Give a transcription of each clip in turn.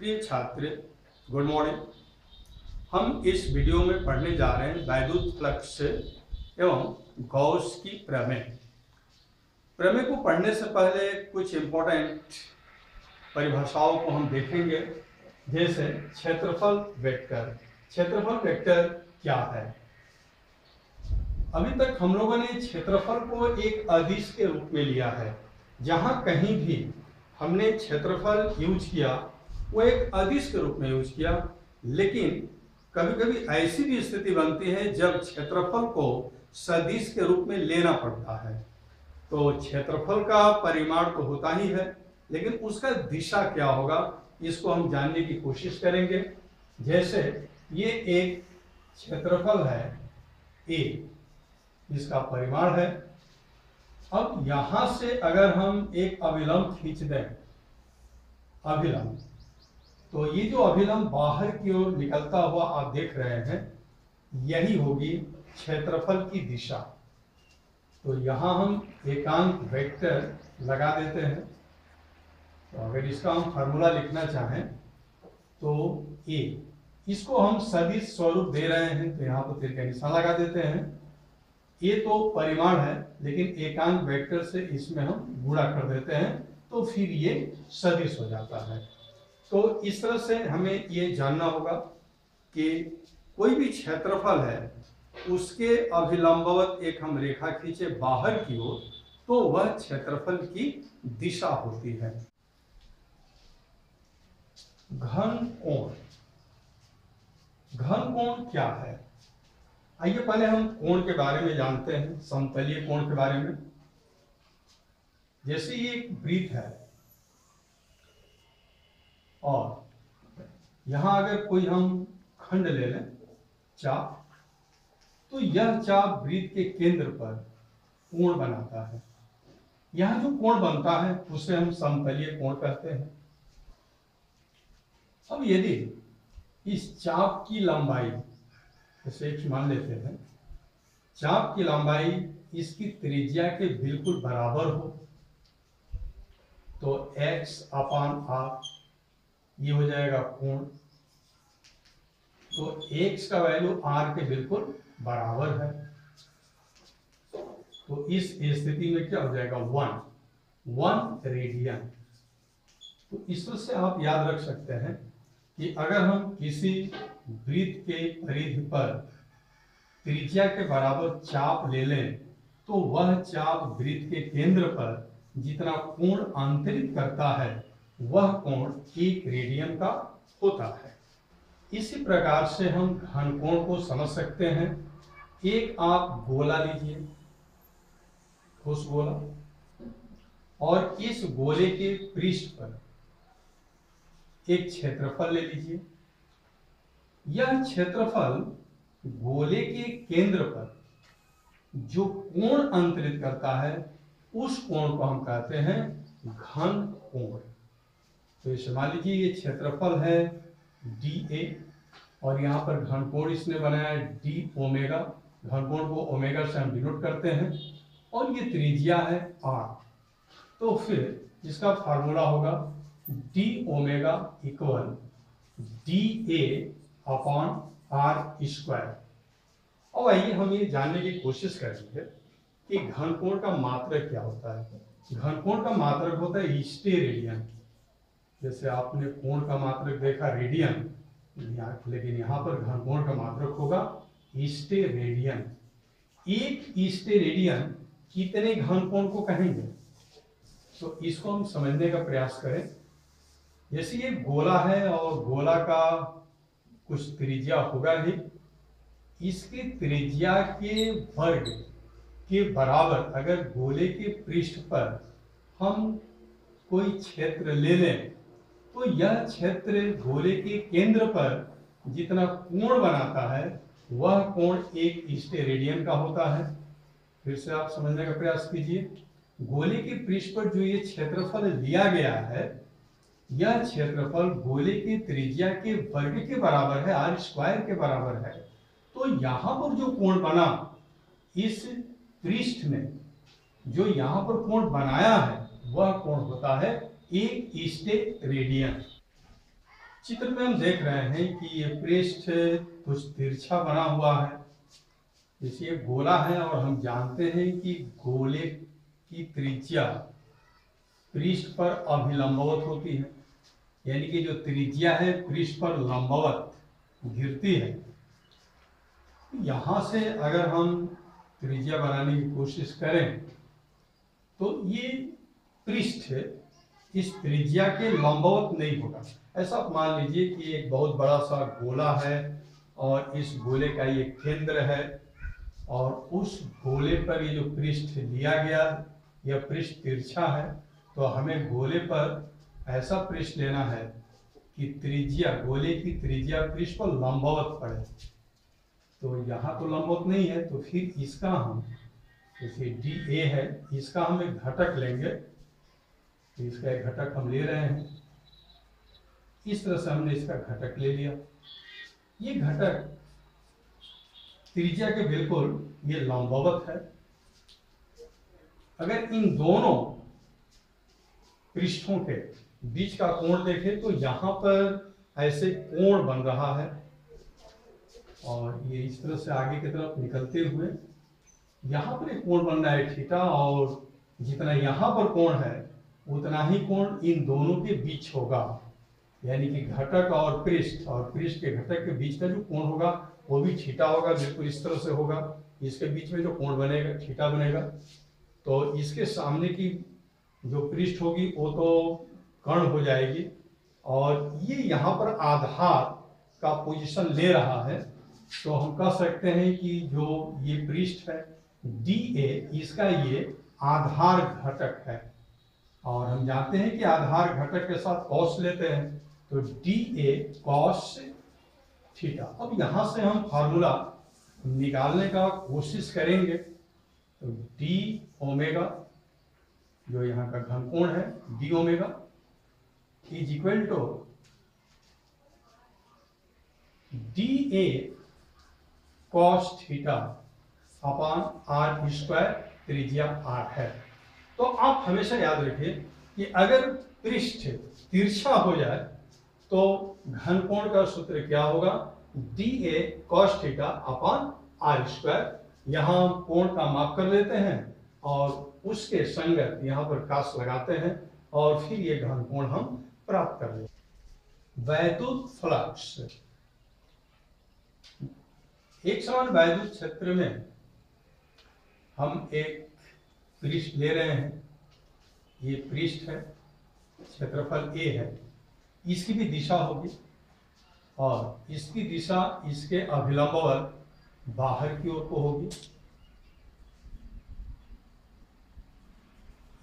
प्रिय छात्र, good morning. हम इस वीडियो में पढ़ने जा रहे हैं वैद्युत फ्लक्स एवं गॉस की प्रमेय। प्रमेय को पढ़ने से पहले कुछ इम्पोर्टेंट परिभाषाओं को हम देखेंगे, जैसे क्षेत्रफल वेक्टर। क्षेत्रफल वेक्टर क्या है? अभी तक हम लोगों ने क्षेत्रफल को एक अदिश के रूप में लिया है। जहां कहीं भी हमने क्षेत्रफल यूज किया वो एक अदिश के रूप में यूज किया, लेकिन कभी कभी ऐसी भी स्थिति बनती है जब क्षेत्रफल को सदिश के रूप में लेना पड़ता है। तो क्षेत्रफल का परिमाण तो होता ही है, लेकिन उसका दिशा क्या होगा इसको हम जानने की कोशिश करेंगे। जैसे ये एक क्षेत्रफल है ए, इसका परिमाण है। अब यहां से अगर हम एक अभिलंब खींच दें, अभिलंब, तो ये जो अभिलंब बाहर की ओर निकलता हुआ आप देख रहे हैं, यही होगी क्षेत्रफल की दिशा। तो यहां हम एकांक वेक्टर लगा देते हैं। तो अगर इसका हम फार्मूला लिखना चाहें तो ए, इसको हम सदिश स्वरूप दे रहे हैं तो यहां पर तीर का निशान लगा देते हैं। ये तो परिमाण है, लेकिन एकांक वेक्टर से इसमें हम गुणा कर देते हैं तो फिर ये सदिश हो जाता है। तो इस तरह से हमें ये जानना होगा कि कोई भी क्षेत्रफल है उसके अभिलंबवत एक हम रेखा खींचे बाहर की ओर, तो वह क्षेत्रफल की दिशा होती है। घन कोण। घन कोण क्या है? आइए पहले हम कोण के बारे में जानते हैं, समतलीय कोण के बारे में। जैसे ये एक वृत्त है और यहां अगर कोई हम खंड ले लें, चाप, तो यह चाप वृत्त के केंद्र पर कोण बनाता है। यहां जो कोण बनता है उसे हम समतलीय कोण कहते हैं। अब यदि इस चाप की लंबाई, जैसे मान लेते हैं, चाप की लंबाई इसकी त्रिज्या के बिल्कुल बराबर हो, तो x/r ये हो जाएगा कोण। तो x का वैल्यू r के बिल्कुल बराबर है, तो इस स्थिति में क्या हो जाएगा? 1 रेडियन। तो इस तरह से आप याद रख सकते हैं कि अगर हम किसी वृत्त के परिधि पर त्रिज्या के बराबर चाप ले लें, तो वह चाप वृत्त के केंद्र पर जितना कोण अंतरित करता है वह कोण 1 रेडियन का होता है। इसी प्रकार से हम घन कोण को समझ सकते हैं। एक आप गोला लीजिए, ठोस गोला, और इस गोले के पृष्ठ पर एक क्षेत्रफल ले लीजिए। यह क्षेत्रफल गोले के केंद्र पर जो कोण अंतरित करता है उस कोण को हम कहते हैं घन कोण। तो इसे मान लीजिए ये क्षेत्रफल है dA और यहाँ पर घन कोण इसने बनाया d ओमेगा। घन कोण को ओमेगा से हम डिनोट करते हैं और ये त्रिज्या है r। तो फिर इसका फार्मूला होगा d omega equal dA upon r square. अब आइए हम ये जानने की कोशिश करेंगे कि घन कोण का मात्रक क्या होता है। घन कोण का मात्रक होता है स्टेरेडियन। जैसे आपने कोण का मात्रक देखा रेडियन, लेकिन यहाँ पर घन कोण का मात्रक होगा स्टेरेडियन। एक स्टेरेडियन कितने घन कोण को कहेंगे? तो इसको हम समझने का प्रयास करें। जैसे ये गोला है और गोला का कुछ त्रिज्या होगा ही, इसकी त्रिज्या के वर्ग के बराबर अगर गोले के पृष्ठ पर हम कोई क्षेत्र ले लें, तो यह क्षेत्र गोले के केंद्र पर जितना कोण बनाता है वह कोण 1 स्टेरेडियन का होता है। फिर से आप समझने का प्रयास कीजिए। गोले के पृष्ठ पर जो ये क्षेत्रफल लिया गया है, यह क्षेत्रफल गोले की त्रिज्या के वर्ग के बराबर है, r स्क्वायर के बराबर है। तो यहां पर जो कोण बना, इस पृष्ठ ने जो यहां पर कोण बनाया है वह कोण होता है 1 स्टेरेडियन। चित्र में हम देख रहे हैं कि ये पृष्ठ कुछ तिरछा बना हुआ है, जैसे ये गोला है और हम जानते हैं कि गोले की त्रिज्या पृष्ठ पर अभिलंबवत होती है, यानी कि जो त्रिज्या है पृष्ठ पर लंबवत गिरती है। यहां से अगर हम त्रिज्या बनाने की कोशिश करें तो ये पृष्ठ इस त्रिज्या के लंबवत नहीं होगा। ऐसा आप मान लीजिए कि एक बहुत बड़ा सा गोला है और इस गोले का ये केंद्र है और उस गोले पर ये जो पृष्ठ लिया गया, यह पृष्ठ तिरछा है, तो हमें गोले पर ऐसा पृष्ठ लेना है कि त्रिज्या, गोले की त्रिज्या पृष्ठ पर लंबवत पड़े। तो यहाँ तो लंबवत नहीं है, तो फिर इसका हम, जैसे डी ए है, इसका हम एक घटक लेंगे, तो इसका एक घटक हम ले रहे हैं। इस तरह से हमने इसका घटक ले लिया। ये घटक त्रिज्या के बिल्कुल ये लंबवत है। अगर इन दोनों पृष्ठों के बीच का कोण देखें तो यहाँ पर ऐसे कोण बन रहा है और ये इस तरह से आगे की तरफ निकलते हुए यहाँ पर एक कोण बन रहा है थीटा, और जितना यहाँ पर कोण है उतना ही कोण इन दोनों के बीच होगा, यानी कि घटक और पृष्ठ के घटक के बीच का जो कोण होगा वो भी थीटा होगा, बिल्कुल इस तरह से होगा। इसके बीच में जो कोण बनेगा थीटा बनेगा। तो इसके सामने की जो पृष्ठ होगी वो तो कर्ण हो जाएगी, और ये यहाँ पर आधार का पोजीशन ले रहा है। तो हम कह सकते हैं कि जो ये पृष्ठ है डी ए, इसका ये आधार घटक है, और हम जानते हैं कि आधार घटक के साथ कॉस लेते हैं, तो डी ए कॉस थीटा। अब यहाँ से हम फार्मूला निकालने का कोशिश करेंगे। तो डी ओमेगा, जो यहाँ का घनकोण है d omega, is equal to d A cos theta upon r square, त्रिज्या आर है। तो आप हमेशा याद रखिए कि अगर पृष्ठ तिरछा हो जाए तो घनकोण का सूत्र क्या होगा, d A cos theta upon r square. यहाँ कोण का माप कर लेते हैं और उसके संगत यहाँ पर कास लगाते हैं और फिर ये घनकोण हम प्राप्त कर लेते हैं। वैद्युत फ्लक्स, एक समान वैद्युत क्षेत्र में हम एक पृष्ठ ले रहे हैं, ये पृष्ठ है, क्षेत्रफल ए है, इसकी भी दिशा होगी और इसकी दिशा इसके अभिलंबवत बाहर की ओर को होगी।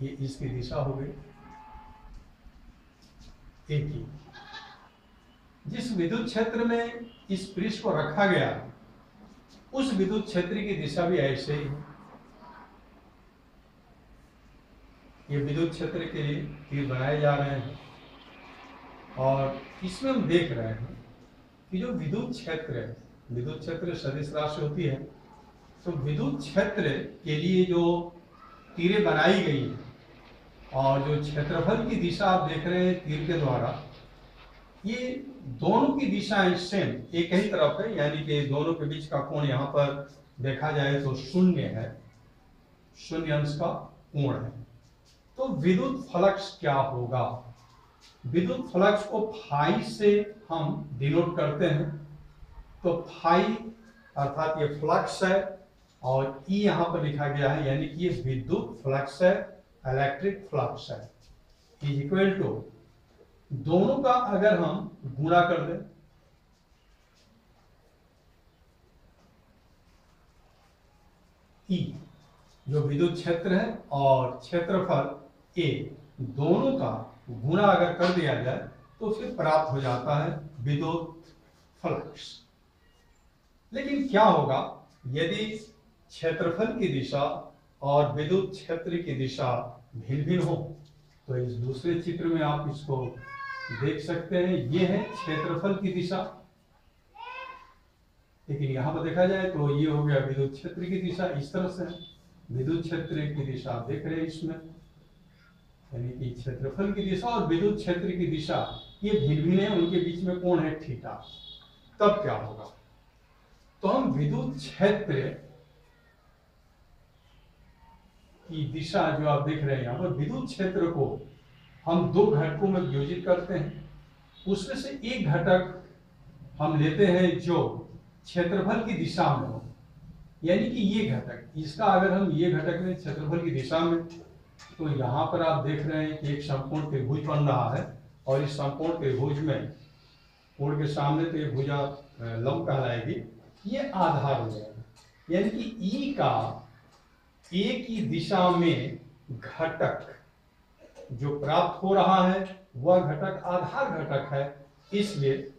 ये इसकी दिशा हो गई ए की। जिस विद्युत क्षेत्र में इस पृष्ठ को रखा गया उस विद्युत क्षेत्र की दिशा भी ऐसे ही है। ये विद्युत क्षेत्र के लिए तीर बनाए जा रहे हैं और इसमें हम देख रहे हैं कि जो विद्युत क्षेत्र है, विद्युत क्षेत्र सदिश राशि होती है, तो विद्युत क्षेत्र के लिए जो तीरें बनाई गई है और जो क्षेत्रफल की दिशा आप देख रहे हैं तीर के द्वारा, ये दोनों की दिशाएं सेम एक ही तरफ है, यानी कि दोनों के बीच का कोण यहाँ पर देखा जाए तो शून्य है, शून्य अंश का कोण है। तो विद्युत फ्लक्स क्या होगा, विद्युत फ्लक्स को फाई से हम डिनोट करते हैं। तो फाई अर्थात ये फ्लक्स है और ई यहाँ पर लिखा गया है, यानी कि ये विद्युत फ्लक्स है, इलेक्ट्रिक फ्लक्स है, इज इक्वल टू, दोनों का अगर हम गुणा कर दें ई, जो विद्युत क्षेत्र है और क्षेत्रफल ए, दोनों का गुणा अगर कर दिया जाए तो फिर प्राप्त हो जाता है विद्युत फ्लक्स। लेकिन क्या होगा यदि क्षेत्रफल की दिशा और विद्युत क्षेत्र की दिशा भिन्न भिन्न हो? तो इस दूसरे चित्र में आप इसको देख सकते हैं, ये है क्षेत्रफल की दिशा, लेकिन यहां पर देखा जाए तो ये हो गया विद्युत क्षेत्र की दिशा, इस तरह से विद्युत क्षेत्र की दिशा आप देख रहे हैं इसमें, यानी कि क्षेत्रफल की दिशा और विद्युत क्षेत्र की दिशा ये भिन्न भिन्न है, उनके बीच में कोण है थीटा, तब क्या होगा? तो हम विद्युत क्षेत्र की दिशा जो आप देख रहे हैं यहाँ पर, विद्युत क्षेत्र को हम दो घटकों में विभाजित करते हैं। उसमें से एक घटक हम लेते हैं जो क्षेत्रफल की दिशा में हो, यानी कि ये घटक, इसका अगर हम ये घटक लें क्षेत्रफल की दिशा में, तो यहाँ पर आप देख रहे हैं कि एक समकोण त्रिभुज बन रहा है, और इस समकोण त्रिभुज में कोण के सामने तो ये भुजा लंब कहलाएगी, ये आधार हो जाएगा। यानी कि ई का ए की दिशा में घटक जो प्राप्त हो रहा है वह घटक आधार घटक है, इसलिए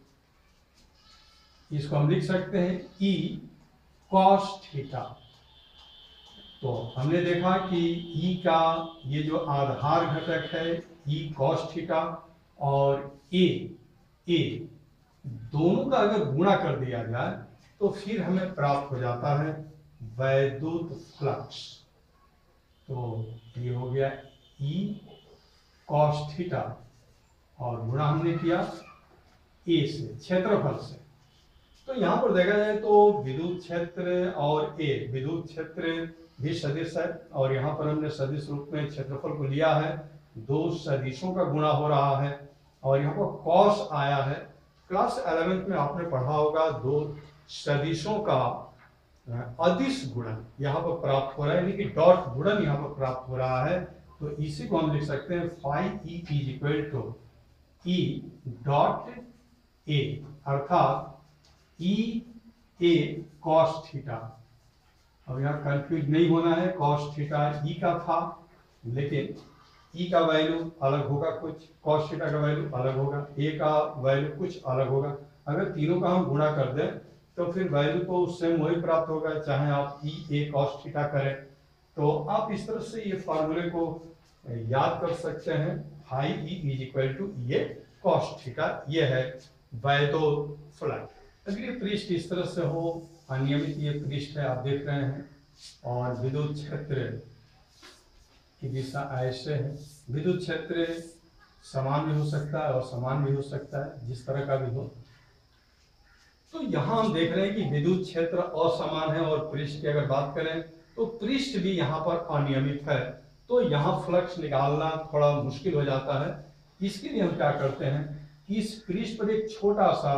इसको हम लिख सकते हैं ई कॉस थीटा। तो हमने देखा कि ई का ये जो आधार घटक है ई कॉस थीटा, और ए दोनों का अगर गुणा कर दिया जाए तो फिर हमें प्राप्त हो जाता है वैद्युत फ्लक्स। तो ये हो गया ई कॉस थीटा, और गुणा हमने किया ए से, क्षेत्रफल से। तो यहाँ पर देखा जाए तो विद्युत क्षेत्र और ए, विद्युत क्षेत्र भी सदिश है, और यहाँ पर हमने सदिश रूप में क्षेत्रफल को लिया है, दो सदिशों का गुणा हो रहा है, और यहाँ पर कॉस आया है। क्लास 11th में आपने पढ़ा होगा दो सदिशों का अदिश गुणन यहाँ पर प्राप्त हो रहा है, यानी कि डॉट गुणन यहाँ पर प्राप्त हो रहा है। तो इसी को हम लिख सकते हैं phi E is equal to E dot A, अर्थात ई ए कॉस थीटा। अब यहाँ कंफ्यूज नहीं होना है, कॉस थीटा ई का था, लेकिन ई का वैल्यू अलग होगा कुछ, कॉस थीटा का वैल्यू अलग होगा, ए का वैल्यू कुछ अलग होगा। अगर तीनों का हम गुणा कर दें तो फिर वैल्यू तो सेम वही प्राप्त होगा, चाहे आप ई ए कॉस थीटा करें। तो आप इस तरह से ये फार्मूले को याद कर सकते हैं, phi E is equal to A cos theta, ये है वैद्युत फ्लक्स। अगर ये पृष्ठ इस तरह से हो, अनियमित ये पृष्ठ है आप देख रहे हैं, और विद्युत क्षेत्र की दिशा ऐसे है। विद्युत क्षेत्र समान भी हो सकता है और समान भी हो सकता है, जिस तरह का भी हो। तो यहाँ हम देख रहे हैं कि विद्युत क्षेत्र असमान है, और पृष्ठ की अगर बात करें तो पृष्ठ भी यहाँ पर अनियमित है, तो यहाँ फ्लक्स निकालना थोड़ा मुश्किल हो जाता है। इसके लिए हम क्या करते हैं कि इस पृष्ठ पर एक छोटा सा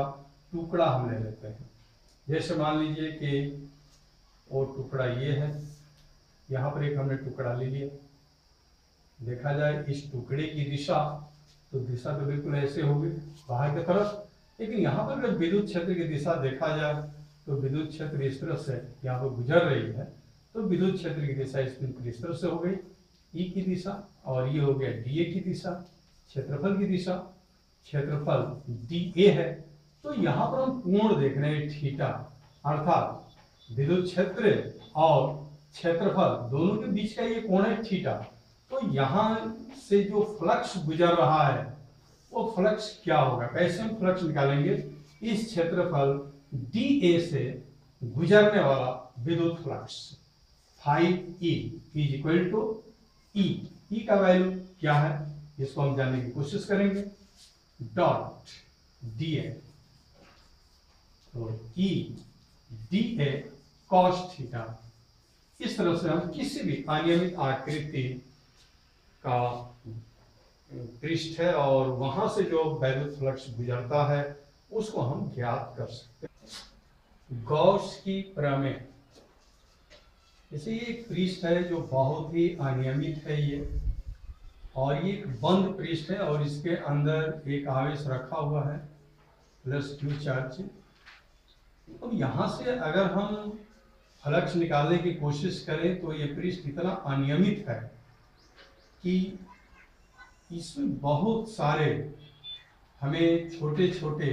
टुकड़ा हम ले लेते हैं। जैसे मान लीजिए कि वो टुकड़ा ये है, यहाँ पर एक हमने टुकड़ा ले लिया। देखा जाए इस टुकड़े की दिशा, तो दिशा तो बिल्कुल ऐसे होगी बाहर की तरफ, लेकिन यहाँ पर जब विद्युत क्षेत्र की दिशा देखा जाए तो विद्युत क्षेत्र इस तरह से यहाँ पर गुजर रही है, तो विद्युत क्षेत्र की दिशा इस तरह से हो गई ई की दिशा, और ये हो गया डी ए की दिशा। क्षेत्रफल की दिशा, क्षेत्रफल डी ए है। तो यहाँ पर हम कोण देख रहे हैं थीटा, अर्थात विद्युत क्षेत्र और क्षेत्रफल दोनों के बीच का ये कोण है थीटा। तो यहाँ से जो फ्लक्स गुजर रहा है वो फ्लक्स क्या होगा, कैसे हम फ्लक्स निकालेंगे? इस क्षेत्रफल डी ए से गुजरने वाला विद्युत flux phi E is equal to E का वैल्यू क्या है इसको हम जानने की कोशिश करेंगे, डॉट डी ए। तो E D A cos theta. इस तरह से हम किसी भी अनियमित आकृति का पृष्ठ है और वहां से जो वैद्युत फ्लक्स गुजरता है उसको हम ज्ञात कर सकते हैं। गॉस की प्रमेय, जैसे ये एक पृष्ठ है जो बहुत ही अनियमित है ये, और ये एक बंद पृष्ठ है और इसके अंदर एक आवेश रखा हुआ है प्लस क्यू चार्ज। अब यहाँ से अगर हम फ्लक्स निकालने की कोशिश करें तो ये पृष्ठ इतना अनियमित है कि इसमें बहुत सारे हमें छोटे छोटे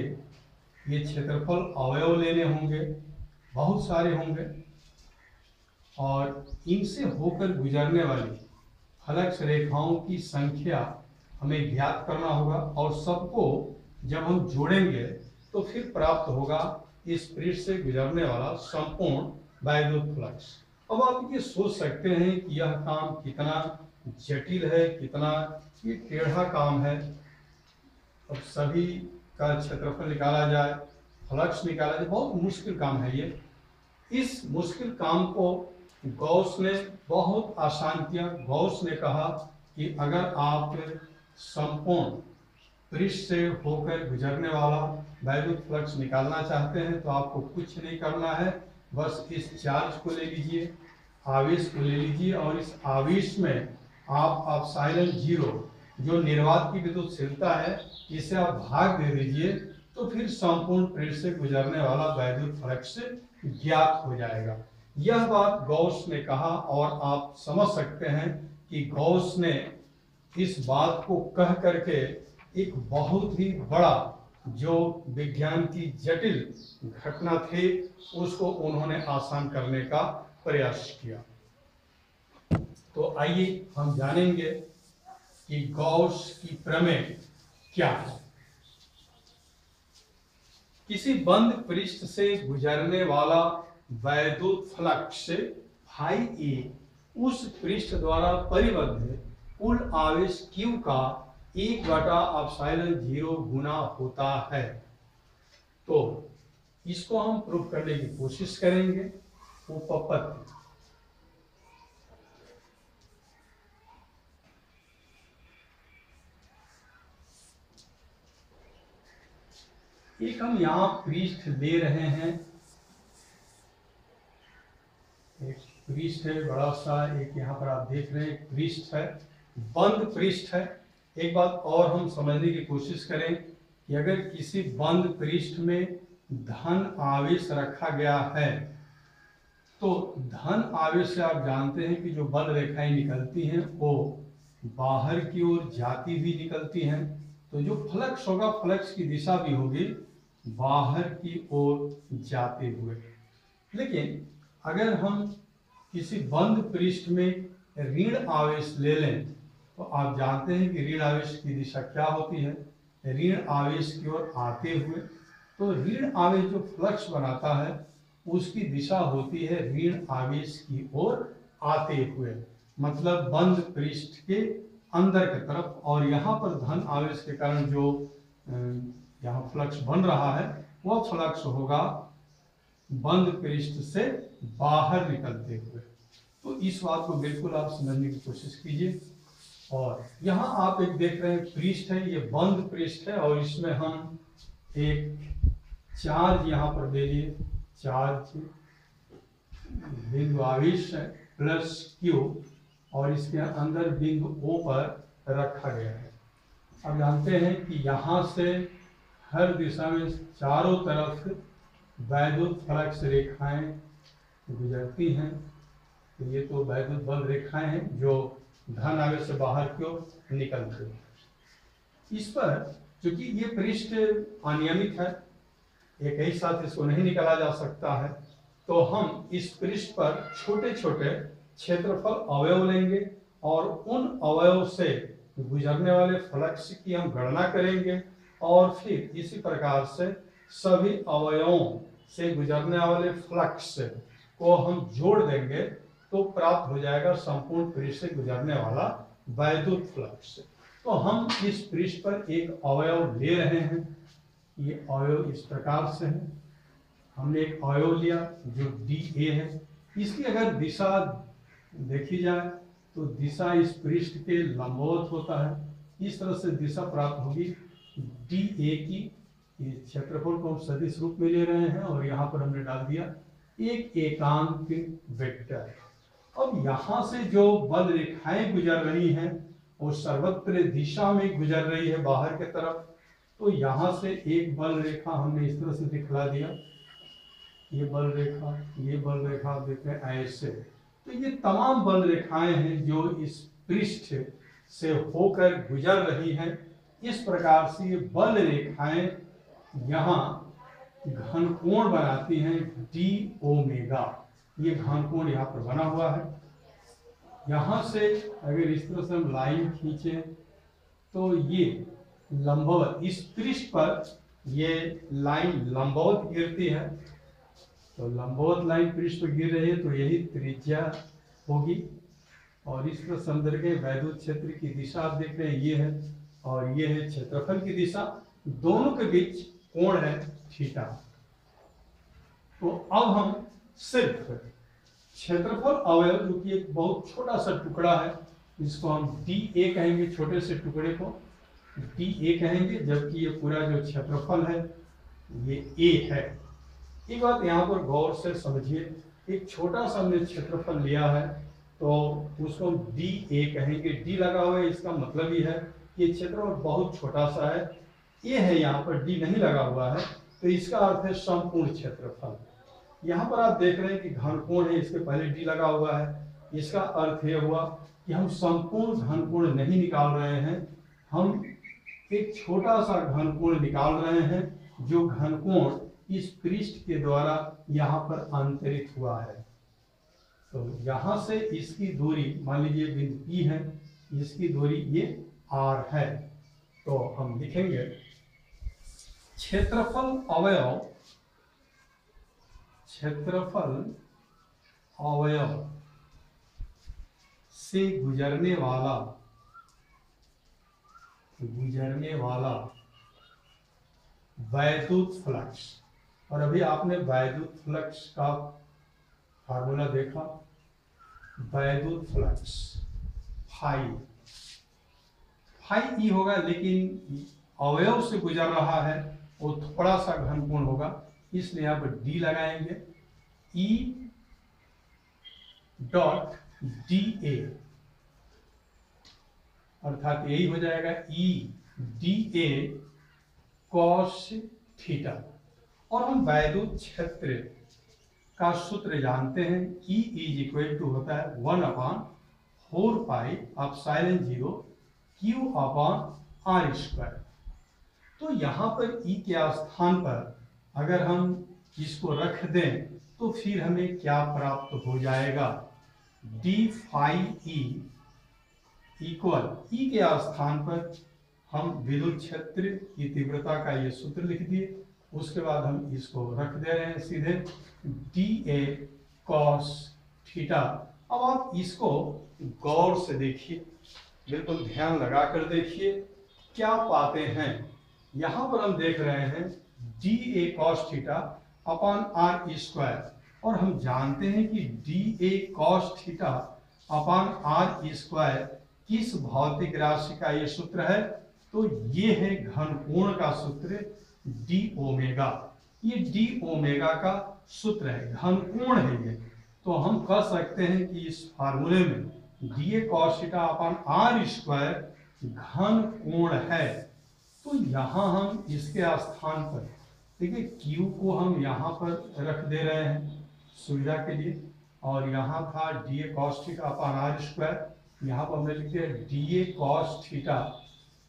ये क्षेत्रफल अवयव लेने होंगे, बहुत सारे होंगे, और इनसे होकर गुजरने वाली फ्लक्स रेखाओं की संख्या हमें ज्ञात करना होगा, और सबको जब हम जोड़ेंगे तो फिर प्राप्त होगा इस पृष्ठ से गुजरने वाला संपूर्ण वैद्युत फ्लक्स। अब आप ये सोच सकते हैं कि यह काम कितना जटिल है, कितना ये टेढ़ा काम है। अब सभी का क्षेत्रफल निकाला जाए, फ्लक्स निकाला जाए, बहुत मुश्किल काम है ये। इस मुश्किल काम को गॉस ने बहुत आसान किया। गॉस ने कहा कि अगर आप संपूर्ण पृष्ठ से होकर गुजरने वाला वैद्युत फ्लक्स निकालना चाहते हैं तो आपको कुछ नहीं करना है, बस इस चार्ज को ले लीजिए, आवेश को ले लीजिए, और इस आवेश में आप एप्सिलॉन जीरो जो निर्वात की विद्युतशीलता है इसे आप भाग दे दीजिए, तो फिर संपूर्ण पृष्ठ से गुजरने वाला वैद्युत फ्लक्स ज्ञात हो जाएगा। यह बात गॉस ने कहा, और आप समझ सकते हैं कि गॉस ने इस बात को कह करके एक बहुत ही बड़ा जो विज्ञान की जटिल घटना थी उसको उन्होंने आसान करने का प्रयास किया। तो आइए हम जानेंगे कि गॉस की प्रमेय क्या है। किसी बंद पृष्ठ से गुजरने वाला वैद्युत फ्लक्स फाई ए उस पृष्ठ द्वारा परिबद्ध कुल आवेश Q का 1/एप्सिलॉन0 गुना होता है। तो इसको हम प्रूव करने की कोशिश करेंगे। उपपत्ति, एक हम यहाँ पृष्ठ ले रहे हैं, एक पृष्ठ है बड़ा सा, एक यहाँ पर आप देख रहे हैं एक पृष्ठ है, बंद पृष्ठ है। एक बात और हम समझने की कोशिश करें कि अगर किसी बंद पृष्ठ में धन आवेश रखा गया है तो धन आवेश से आप जानते हैं कि जो बल रेखाएं निकलती हैं वो बाहर की ओर जाती हुई निकलती हैं, तो जो फ्लक्स होगा फ्लक्स की दिशा भी होगी बाहर की ओर जाते हुए। लेकिन अगर हम किसी बंद पृष्ठ में ऋण आवेश ले लें तो आप जानते हैं कि ऋण आवेश की दिशा क्या होती है, ऋण आवेश की ओर आते हुए। तो ऋण आवेश जो फ्लक्स बनाता है उसकी दिशा होती है ऋण आवेश की ओर आते हुए, मतलब बंद पृष्ठ के अंदर की तरफ। और यहाँ पर धन आवेश के कारण जो यहाँ फ्लक्स बन रहा है वह फ्लक्स होगा बंद पृष्ठ से बाहर निकलते हुए। तो इस बात को बिल्कुल आप समझने की कोशिश कीजिए। और यहाँ आप एक देख रहे हैं पृष्ठ है, ये बंद पृष्ठ है, और इसमें हम एक चार्ज यहाँ पर दे दिए, चार्ज बिंदु आवेश है प्लस Q, और इसके अंदर बिंदु O पर रखा गया है। अब जानते हैं कि यहाँ से हर दिशा में चारों तरफ वैद्युत फ्लक्स रेखाएं गुजरती हैं। तो ये तो वैद्युत बल रेखाएं हैं जो धन आवेश से बाहर की ओर निकलते हैं। इस पर क्योंकि ये पृष्ठ अनियमित है, एक ही साथ इसको नहीं निकाला जा सकता है, तो हम इस पृष्ठ पर छोटे छोटे क्षेत्रफल अवयव लेंगे और उन अवयव से गुजरने वाले फ्लक्स की हम गणना करेंगे, और फिर इसी प्रकार से सभी अवयवों से गुजरने वाले फ्लक्स को हम जोड़ देंगे तो प्राप्त हो जाएगा संपूर्ण पृष्ठ से गुजरने वाला वैद्युत फ्लक्स। तो हम इस पृष्ठ पर एक अवयव ले रहे हैं, ये अवयव इस प्रकार से है। हमने एक अवयव लिया जो DA है, इसकी अगर दिशा देखी जाए तो दिशा इस पृष्ठ के लंबवत होता है। इस तरह से दिशा प्राप्त होगी DA की। ये क्षेत्रफल को हम सदिश रूप में ले रहे हैं और यहाँ पर हमने डाल दिया एक एकांक वेक्टर। अब यहाँ से जो बल रेखाएं गुजर रही हैं वो सर्वत्र दिशा में गुजर रही है बाहर के तरफ। तो यहाँ से एक बल रेखा हमने इस तरह से दिखला दिया, ये बल रेखा, ये बल रेखा, आप देख रहे हैं ऐसे। तो ये तमाम बल रेखाएं हैं जो इस पृष्ठ से होकर गुजर रही हैं। इस प्रकार से ये बल रेखाएं यहाँ घनकोण बनाती हैं डी ओमेगा। ये घनकोण यहाँ पर बना हुआ है। यहाँ से अगर इस तरह से हम लाइन खींचे तो ये लंबवत, इस पृष्ठ पर ये लाइन लंबवत गिरती है। तो लंबवत लाइन पृष्ठ पर गिर रही है तो यही त्रिज्या होगी। और इस तरह से अंदर के वैद्युत क्षेत्र की दिशा आप देख रहे हैं ये है, और ये है क्षेत्रफल की दिशा। दोनों के बीच कोण है थीटा। तो अब हम सिर्फ क्षेत्रफल अवयव, जो कि एक बहुत छोटा सा टुकड़ा है, जिसको हम डी ए कहेंगे, छोटे से टुकड़े को डी ए कहेंगे, जबकि ये पूरा जो क्षेत्रफल है ये ए है। एक बात यहाँ पर गौर से समझिए, एक छोटा सा हमने क्षेत्रफल लिया है तो उसको हम डी ए कहेंगे। डी लगा हुआ है, इसका मतलब ही है ये क्षेत्रफल बहुत छोटा सा है। ए है यहाँ पर, डी नहीं लगा हुआ है, तो इसका अर्थ है संपूर्ण क्षेत्रफल। यहाँ पर आप देख रहे हैं कि घनकोण है, इसके पहले डी लगा हुआ है। इसका अर्थ यह हुआ कि हम संपूर्ण घनकोण नहीं निकाल रहे हैं, हम एक छोटा सा घनकोण निकाल रहे हैं, जो घनकोण इस पृष्ठ के द्वारा यहाँ पर अंतरित हुआ है। तो यहाँ से इसकी दूरी, मान लीजिए बिंदु P है, इसकी दूरी ये R है। तो हम लिखेंगे क्षेत्रफल अवयव, क्षेत्रफल अवयव से गुजरने वाला वैद्युत फ्लक्स। और अभी आपने वैद्युत फ्लक्स का फार्मूला देखा, वैद्युत फ्लक्स फाई ई होगा, लेकिन अवयव से गुजर रहा है वो थोड़ा सा घनकोण होगा, इसलिए यहाँ पर डी लगाएंगे। ई डॉट डी ए अर्थात यही हो जाएगा ई डी ए कॉस थीटा। और हम वैद्युत क्षेत्र का सूत्र जानते हैं, E इज इक्वल टू होता है 1/4 pi epsilon 0 Q upon R square. तो यहाँ पर E के स्थान पर अगर हम इसको रख दें तो फिर हमें क्या प्राप्त हो जाएगा, d phi E equal, E के स्थान पर हम विद्युत क्षेत्र की तीव्रता का ये सूत्र लिख दिए, उसके बाद हम इसको रख दे रहे हैं सीधे डी ए कॉस थीटा। अब आप इसको गौर से देखिए, बिल्कुल ध्यान लगा कर देखिए क्या पाते हैं। यहाँ पर हम देख रहे हैं d A cos theta upon are square, और हम जानते हैं कि d A cos theta upon are square किस भौतिक राशि का ये सूत्र है, तो ये है घनकोण का सूत्र डी ओमेगा। ये डी ओमेगा का सूत्र है, घनकोण है ये। तो हम कह सकते हैं कि इस फार्मूले में D A cos theta upon are square घनकोण है। तो यहाँ हम इसके स्थान पर देखिए Q को हम यहाँ पर रख दे रहे हैं सुविधा के लिए, और यहाँ था d A cos theta upon are square, यहाँ पर हमने लिख दिया d A cos theta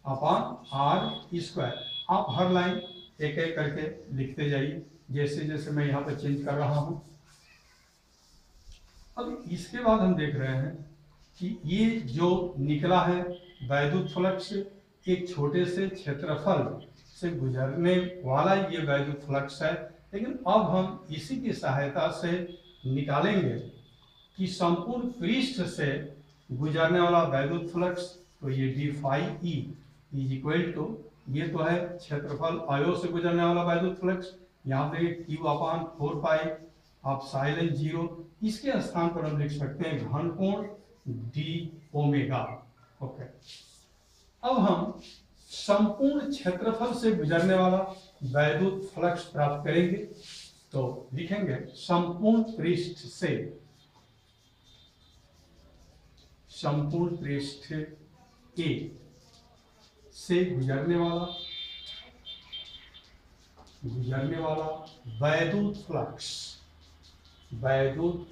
upon are square. आप हर लाइन एक एक करके लिखते जाइए जैसे जैसे मैं यहाँ पर चेंज कर रहा हूँ। अब इसके बाद हम देख रहे हैं कि ये जो निकला है वैद्युत फ्लक्स, एक छोटे से क्षेत्रफल से गुजरने वाला ये वैद्युत फ्लक्स है। लेकिन अब हम इसी की सहायता से निकालेंगे कि संपूर्ण पृष्ठ से गुजरने वाला वैद्युत फ्लक्स, तो ये d phi E is equal to, ये तो है क्षेत्रफल अवयव से गुजरने वाला वैद्युत फ्लक्स, यहाँ पे Q अपॉन 4 पाई एप्सिलॉन 0, इसके स्थान पर हम लिख सकते हैं घनकोण डी ओमेगा। ओके, अब हम संपूर्ण क्षेत्रफल से गुजरने वाला वैद्युत फ्लक्स प्राप्त करेंगे। तो लिखेंगे संपूर्ण पृष्ठ से, संपूर्ण पृष्ठ ए से गुजरने वाला वैद्युत फ्लक्स, वैद्युत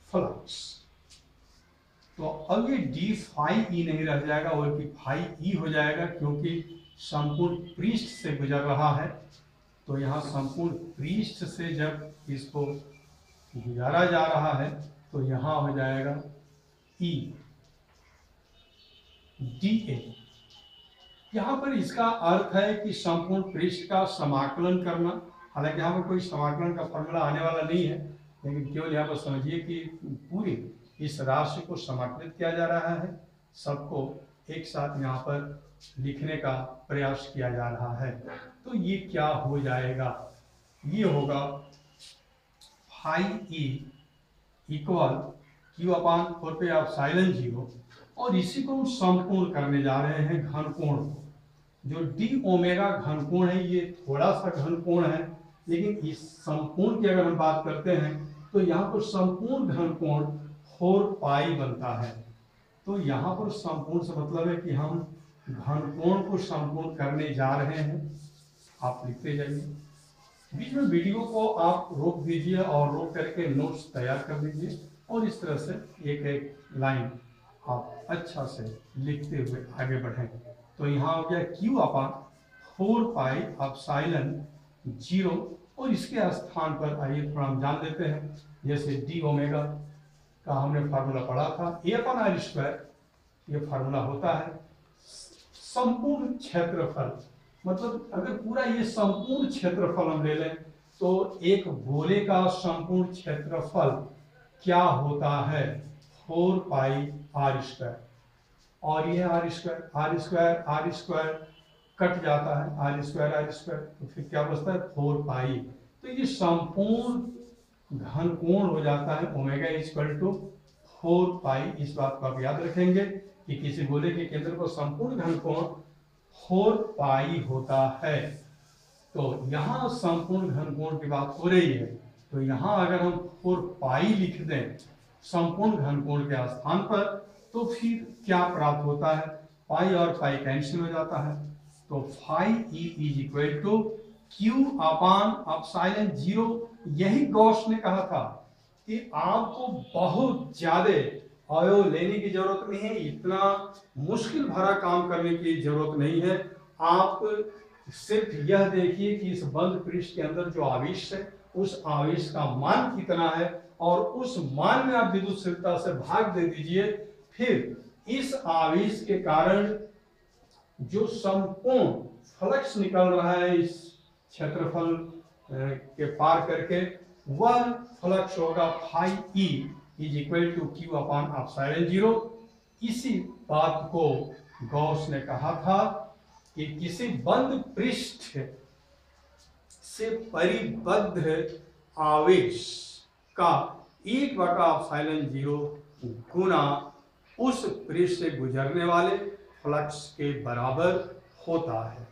फ्लक्स। तो अब ये डी फाई ई नहीं रह जाएगा बल्कि फाई ई हो जाएगा, क्योंकि संपूर्ण पृष्ठ से गुजर रहा है। तो यहाँ संपूर्ण पृष्ठ से जब इसको गुजारा जा रहा है तो यहाँ हो जाएगा ई डी ए। यहाँ पर इसका अर्थ है कि संपूर्ण पृष्ठ का समाकलन करना, हालांकि यहाँ पर कोई समाकलन का फॉर्मूला आने वाला नहीं है, लेकिन केवल यहाँ पर समझिए कि पूरी इस राशि को समाकलित किया जा रहा है, सबको एक साथ यहाँ पर लिखने का प्रयास किया जा रहा है। तो ये क्या हो जाएगा, ये होगा फाई ई इक्वल क्यू अपान 4 पे एप्सिलॉन 0, और इसी को हम संपूर्ण करने जा रहे हैं घनकोण को। जो डी ओमेगा घनकोण है ये थोड़ा सा घनकोण है, लेकिन इस संपूर्ण की अगर हम बात करते हैं तो यहाँ पर संपूर्ण घनकोण 4 पाई बनता है। तो यहाँ पर संपूर्ण से मतलब है कि हम घनकोण को संपूर्ण करने जा रहे हैं। आप लिखते जाइए, बीच में वीडियो को आप रोक दीजिए और रोक करके नोट्स तैयार कर दीजिए, और इस तरह से एक एक लाइन आप अच्छा से लिखते हुए आगे बढ़ें। तो यहाँ हो गया Q अपान 4 पाई एप्सिलॉन 0, और इसके स्थान पर आइए थोड़ा हम जान लेते हैं। जैसे डी ओमेगा का हमने फार्मूला पढ़ा था, ए अपन आर स्क्वायर, ये फार्मूला होता है संपूर्ण क्षेत्रफल। मतलब अगर पूरा ये संपूर्ण क्षेत्रफल हम ले लें तो एक गोले का संपूर्ण क्षेत्रफल क्या होता है, 4 पाई आर स्क्वायर, और ये आर स्क्वायर कट जाता है, आर स्क्वायर, तो फिर क्या बचता है 4 पाई। तो ये संपूर्ण घनकोण हो जाता है ओमेगा इक्वल टू 4 पाई। इस बात को आप याद रखेंगे कि किसी गोले के केंद्र पर संपूर्ण घनकोण 4 पाई होता है। तो यहाँ संपूर्ण घनकोण की बात हो रही है, तो यहाँ अगर हम 4 पाई लिख दें संपूर्ण घनकोण के स्थान पर, तो फिर क्या प्राप्त होता है, पाई और पाई कैंसिल हो जाता है। तो phi E is equal to q upon epsilon 0। यही गॉस ने कहा था कि आपको बहुत ज्यादा अवयव लेने की जरूरत नहीं है, इतना मुश्किल भरा काम करने की जरूरत नहीं है। आप सिर्फ यह देखिए कि इस बंद पृष्ठ के अंदर जो आवेश है उस आवेश का मान कितना है, और उस मान में आप विद्युतशीलता से भाग दे दीजिए। फिर इस आवेश के कारण जो संपूर्ण फ्लक्स निकल रहा है इस क्षेत्रफल के पार करके, वह फ्लक्स होगा phi E is equal to q upon epsilon 0। इसी बात को गॉस ने कहा था कि किसी बंद पृष्ठ से परिबद्ध आवेश का 1/एप्सिलॉन 0 गुना उस पृष्ठ से गुजरने वाले फ्लक्स के बराबर होता है।